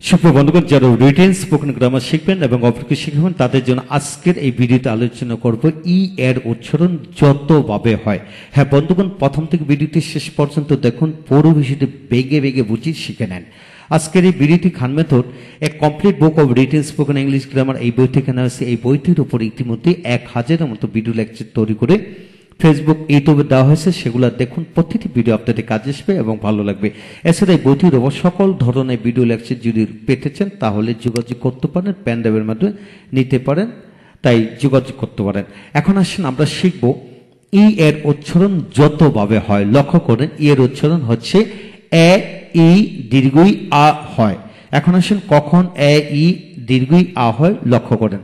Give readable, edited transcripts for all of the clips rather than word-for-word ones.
সুপ্রিয় বন্ধুগণ, যারা রিটেন স্পোকেন গ্রামার শিখবেন এবং অপরকে শিখবেন তাদের জন্য আজকের এই ভিডিওতে আলোচনা করব ই এর উচ্চারণ যতভাবে হয়। হ্যাঁ বন্ধুগণ, প্রথম থেকে ভিডিওটি শেষ পর্যন্ত দেখুন, পুরো বিষয়টি বেগে বেগে বুঝিয়ে শিখে নেন। আজকের এই ভিডিওটি খান মেথড এ complete book of written spoken English grammar এই বই থেকে নেওয়া হয়েছে। এই বইটির উপর ইতিমধ্যে 1000-এর মতো ভিডিও লেকচার তৈরি করে ফেসবুক, ইউটিউবে দেওয়া হয়েছে। সেগুলো দেখুন, প্রতিটি ভিডিও আপনাদের কাজে আসবে এবং ভালো লাগবে। এছাড়া এই বইটির উপর সকল ধরনের ভিডিও লেকচার যদি পেতে চান তাহলে যোগাযোগ করতে পারেন, পেন ড্রাইভের মাধ্যমে নিতে পারেন, তাই যোগাযোগ করতে পারেন। এখন আসেন আমরা শিখব ই এর উচ্চারণ যতভাবে হয়। লক্ষ্য করেন, ই এর উচ্চারণ হচ্ছে এ ই দীর্ঘই আ হয়। এখন আসেন কখন এ ই দীর্ঘই আ হয় লক্ষ্য করেন।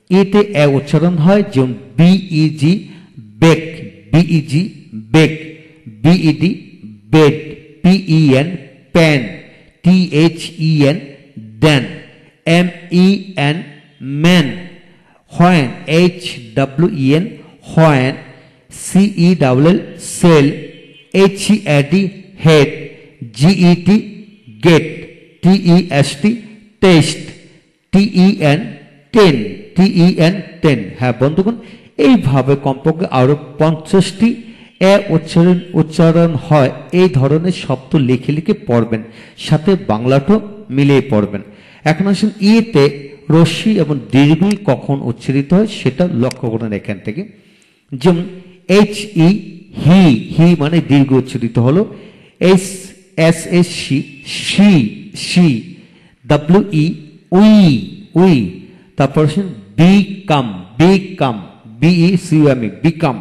ইতে এ উচ্চারণ হয় যেমন B E G beg, B E G beg, B E D bed, P E N pen, T H E N then, M E N man, when, H W E N when, C E W L cell, H E A D head, G E T get, T E S T test, T E N ten, T E N ten. হ্যাঁ বন্ধুগণ, এইভাবে কমপক্ষে আরো 50টি এ উচ্চারণ হয়। এই ধরনের শব্দ লিখে লিখে পড়বেন, সাথে বাংলাটাও মিলিয়ে পড়বেন। এখন আসুন ইতে রস্যি এবং দীর্ঘই কখন উচ্চারিত হয় সেটা লক্ষ্য করেন এখান থেকে। যেমন এইচ ই হি, হি মানে দীর্ঘ উচ্চারিত হলো। S S S see, see see, W E we, we. তারপর আসুন become, become, B E C O M become,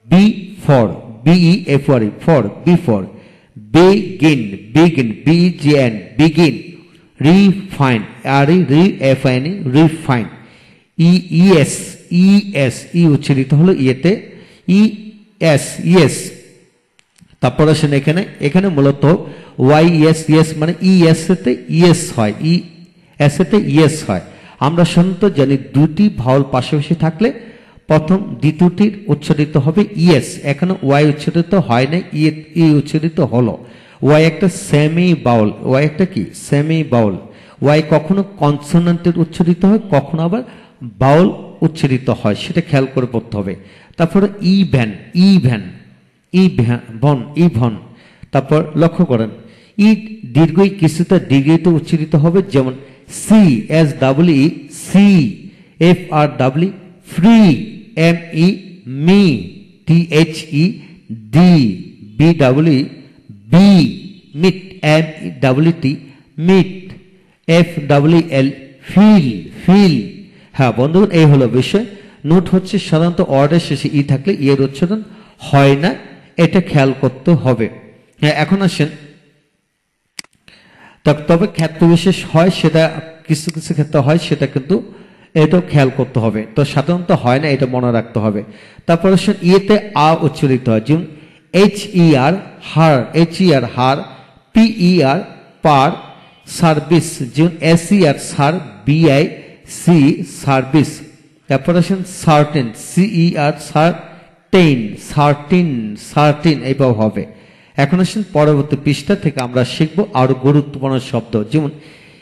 before, B E F R for, before, begin, begin, B G N begin, refine, R R E F I N refine, E S, E S, E উচ্চারিত হলো ইয়েতে ES, ES. তারপর আসেন এখানে, এখানে মূলত ওয়াই এস, ইএস মানে ইএস এতে ইএস হয়, ই এস এতে ইএস হয়। আমরা সাধারণত জানি দুটি ভাওয়াল পাশাপাশি থাকলে প্রথম দ্বিতীয়টির উচ্চারিত হবে ইএস। এখানে ওয়াই উচ্চারিত হয় না, ই উচ্চারিত হলো। ওয়াই একটা সেমি বাউল, ওয়াই একটা কি সেমি বাউল। ওয়াই কখনো কনসোনেন্টের উচ্চারিত হয়, কখনো আবার বাউল উচ্চারিত হয়, সেটা খেয়াল করে পড়তে হবে। তারপরে ইভেন, ইভেন, ইভন, ইভন। তারপর লক্ষ্য করেন ই দীর্ঘই কিছুটা দীর্ঘিত উচ্চারিত হবে, যেমন C S W E see, F R W free, M E me, T H E the, B W B meet, M E W T meet, F W L feel, feel. হ্যাঁ বন্ধুগণ, এই হলো বিষয়। নোট হচ্ছে সাধারণত ওয়ার্ডের শেষে ই থাকলে ই এর উচ্চারণ হয় না, এটা খেয়াল করতে হবে। হ্যাঁ এখন আসেন, তবে ক্ষেত্র বিশেষ হয়, সেটা কিছু কিছু ক্ষেত্রে হয়, সেটা কিন্তু এটাও খেয়াল করতে হবে। তো সাধারণত হয় না, এটা মনে রাখতে হবে। তারপর আসেন ইয়েতে আ উচ্চারিত হয়, যেমন এইচ ই আর হার, এইচ ই আর হার, পি ই আর পার, সার্ভিস, যেমন এস ই আর সার, বিআই সি সার্ভিস। তারপর আসেন সার্টেন, সিই আর সার টেন, সার্টিন, সার্টিন, এইভাবে হবে। এখন আসেন পরবর্তী পৃষ্ঠা থেকে আমরা শিখবো আরো গুরুত্বপূর্ণ শব্দ, যেমন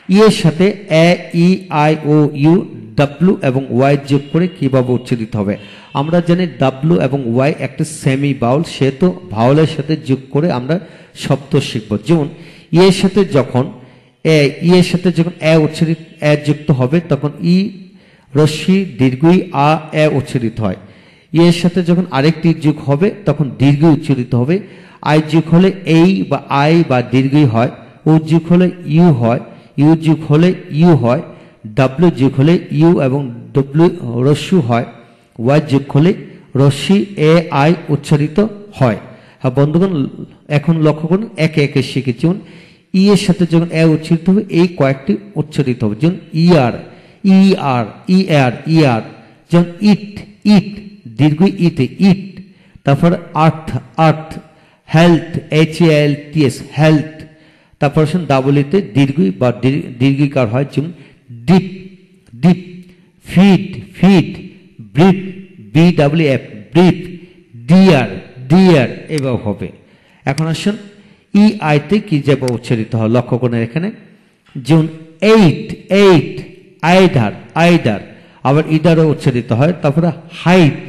ই এর সাথে A E I O U, W এবং ওয়াই যোগ করে কিভাবে উচ্চারিত হবে। আমরা জানি ডাব্লু এবং ওয়াই একটা সেমি বাউল, সেহেতু ভাওয়ালের সাথে যোগ করে আমরা শব্দ শিখবো। যেমন ই এর সাথে যখন ই এর সাথে যখন এ উচ্চারিত, এ যুক্ত হবে তখন ই রস্যি দীর্ঘই আ এ উচ্চারিত হয়। ই এর সাথে যখন আরেকটি যোগ হবে তখন দীর্ঘ উচ্চারিত হবে। আই যোগ হলে এই বা আই বা দীর্ঘই হয়, ও যোগ হলে ইউ হয়, ইউ যোগ হলে ইউ হয়, ডাব্লিউ যোগ হলে ইউ এবং ডব্লিউ রস্যু হয়, ওয়াই যোগ হলে রস্যি এ আই উচ্চারিত হয়। হ্যাঁ বন্ধুগণ, এখন লক্ষ্য করুন, একে একে শিখি। যেমন ই এর সাথে যখন এ উচ্চারিত হবে এই কয়েকটি উচ্চারিত হবে, যেমন ইআর, ইআর, ইআর, ইআর। যেমন ইট, ইট দীর্ঘ ইতে ইট। তারপর earth, earth, health, H A L T S health. তারপর আসুন ডাবল ইতে দীর্ঘই বা দীর্ঘিকার হয়, যেমন deep, deep, feet, feet, brief, B W F brief, dear, dear, এভাবে হবে। এখন আসুন ই আইতে কি যাবে উচ্চারিত হয় লক্ষ্য করেন এখানে, যেমন এইট এইট, আইদার আইদার, আবার ইদারও উচ্চারিত হয়। তারপরে height,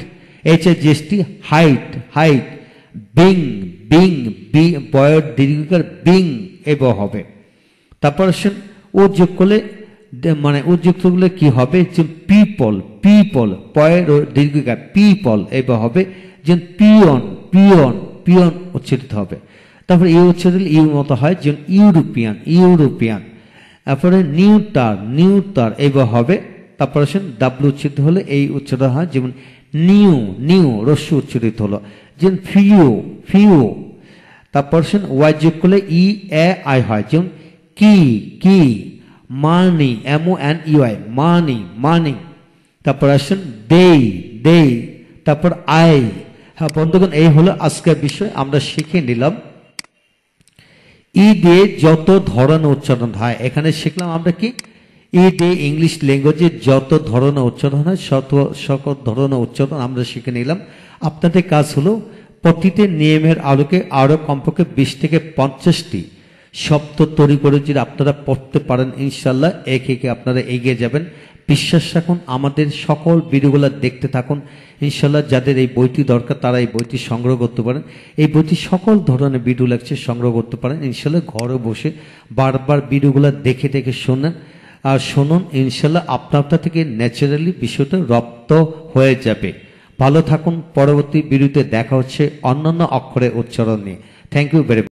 HIGHT height height, being being B বয়ের দীর্ঘকার বিং এবার হবে। তারপর আসেন ও যোগ করলে মানে ও যুক্ত করলে কি হবে, যে পিপল পিপল, পয়ের দীর্ঘকার পিপল এবার হবে। যেমন পিয়ন পিয়ন পিয়ন উচ্চারিত হবে। তারপরে ইউ উচ্চারিত ইউ মতো হয়, যেমন ইউরোপিয়ান ইউরোপিয়ান। তারপরে নিউটার নিউটার এবার হবে। তারপর আসেন ডাব্লু উচ্চারিত হলে এই উচ্চারিত হয়, যেমন নিউ নিউ রস্য উচ্চারিত হলো, যেমন ফিউ ফিউ। তারপর আসেন ওয়াই যোগ করলে ই এ আই হয়, যেমন কি কি। মানি MONEY মানি মানি। তারপর আসেন দে দে, তারপর আই। হ্যাঁ বন্ধুগণ, এই হলো আজকের বিষয়। আমরা শিখে নিলাম ই দিয়ে যত ধরনের উচ্চারণ হয়। এখানে শিখলাম আমরা কি, ই দিয়ে ইংলিশ ল্যাঙ্গুয়েজে যত ধরনের উচ্চারণ হয় সকল ধরনের উচ্চারণ আমরা শিখে নিলাম। আপনাদের কাজ হলো প্রতিটি নিয়মের আলোকে আরো কমপক্ষে 20 থেকে 50টি শব্দ তৈরি করে যদি আপনারা পড়তে পারেন, ইনশাল্লাহ একে একে আপনারা এগিয়ে যাবেন। বিশ্বাস রাখুন, আমাদের সকল ভিডিওগুলো দেখতে থাকুন। ইনশাল্লাহ যাদের এই বইটি দরকার তারা এই বইটি সংগ্রহ করতে পারেন। এই বইটি সকল ধরনের ভিডিও লেকচার সংগ্রহ করতে পারেন। ইনশাল্লাহ ঘরে বসে বারবার ভিডিওগুলো দেখে দেখে শোনেন আর শুনুন, ইনশাল্লাহ আপনার থেকে ন্যাচারালি বিষয়টা রপ্ত হয়ে যাবে। ভালো থাকুন। পরবর্তী ভিডিওতে দেখা হচ্ছে অন্যান্য অক্ষরের উচ্চারণ নিয়ে। Thank you very much.